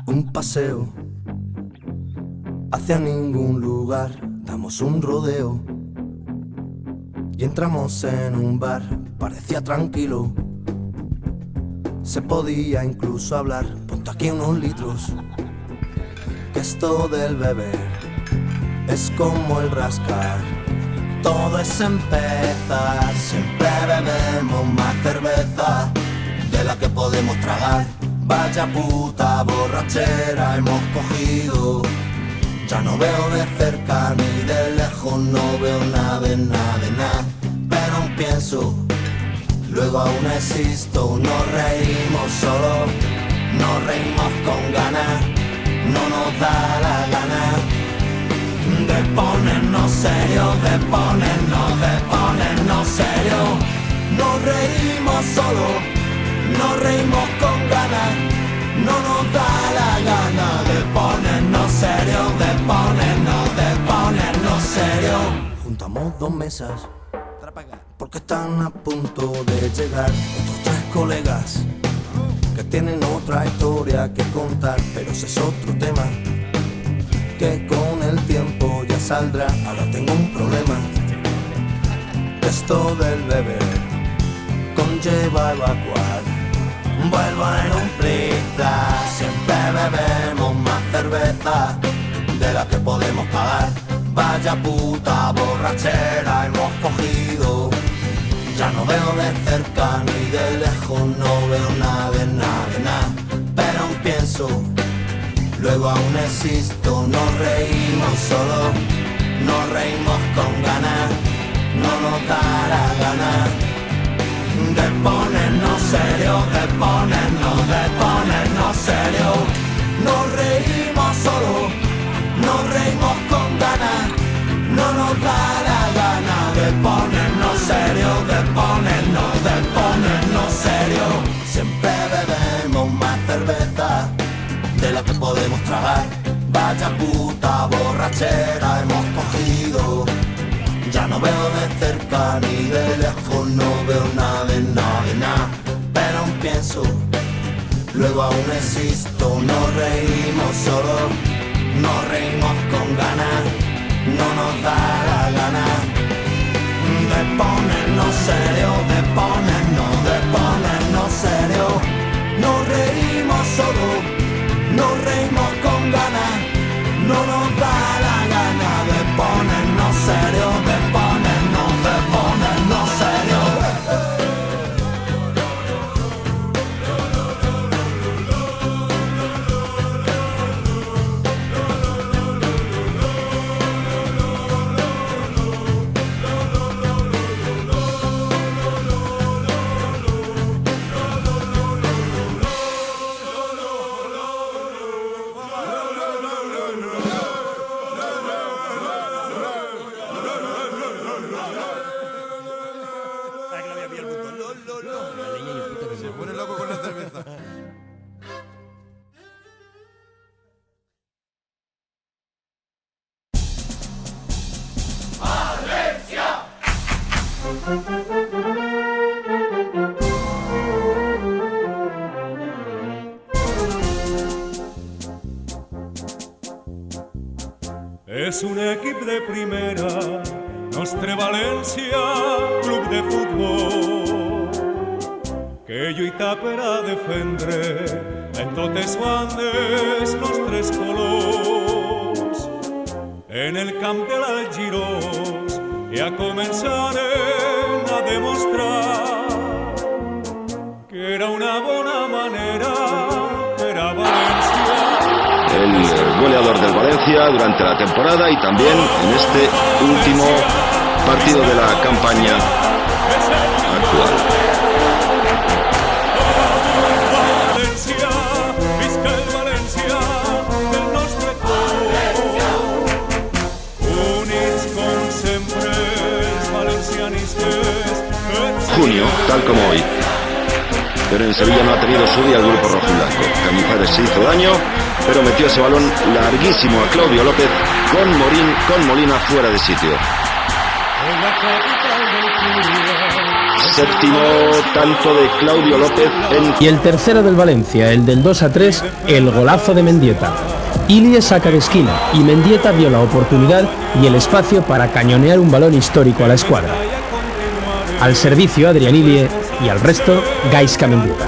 Un paseo hacia ningún lugar, damos un rodeo y entramos en un bar, parecía tranquilo, se podía incluso hablar. Ponte aquí unos litros, que esto del beber es como el rascar. Todo es empezar, siempre bebemos más cerveza de la que podemos tragar. Vaya puta borrachera hemos cogido. Ya no veo de cerca ni de lejos, no veo nada de nada de nada. Pero aún pienso, luego aún existo. Nos reímos solo, nos reímos con ganas. No nos da la gana de ponernos serios, de ponernos serios. Nos reímos solo, nos reímos con ganas. No nos da la gana de ponernos serios, de ponernos serios. Juntamos dos mesas, porque están a punto de llegar otros tres colegas que tienen otra historia que contar, pero ese es otro tema que con el tiempo ya saldrá. Ahora tengo un problema, esto del beber conlleva evacuar. Vuelvo en un plic-plac, siempre bebemos más cerveza de la que podemos pagar. Vaya puta borrachera hemos cogido. Ya no veo de cerca ni de lejos, no veo nada de nada de nada. Pero aún pienso, luego aún existo. Nos reímos solo, nos reímos con ganas. No nos da la gana de ponernos serios, de ponernos serios. Nos reímos solo, nos reímos con ganas. No nos da la gana de ponernos serios, de ponernos serios. Siempre bebemos más cerveza de la que podemos tragar. Vaya puta borrachera hemos cogido. Ya no veo de cerca ni de lejos, no veo nada de nada de nada. Pero aún pienso, luego aún existo. Nos reímos solo, nos reímos con ganas. No nos da la gana de ponernos serios, de ponernos serios. Nos reímos solo, nos reímos con ganas. No nos da la gana de ponernos serios, de ponernos serios. És un equip de primera, Nostre València, club de futbol, que lluita per a defendre en totes bandes nostres colors. En el camp de l'Algirós ja començaren a demostrar que era una bona manera per a València. El goleador del Valencia durante la temporada y también en este último partido de la campaña actual. Junio, tal como hoy. Pero en Sevilla no ha tenido su día el grupo rojiblanco. Cañizares se hizo daño, pero metió ese balón larguísimo a Claudio López con Molina fuera de sitio. En la capital del Curia Séptimo tanto de Claudio López Y el tercero del Valencia, el del 2-3, el golazo de Mendieta. Ilie saca de esquina y Mendieta vio la oportunidad y el espacio para cañonear un balón histórico a la escuadra. Al servicio Adrián Ilie y al resto Gaizka Mendieta.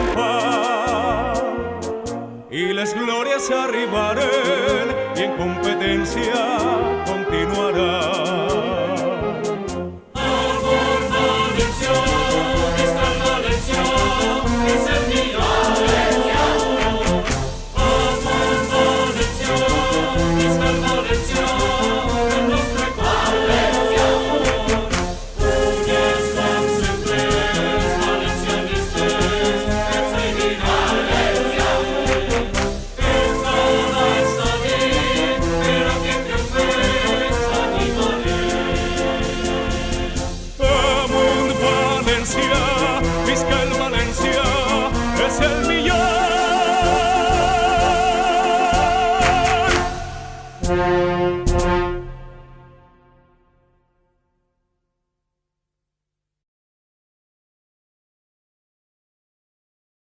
Y las glorias arribarán y en competencia continuará.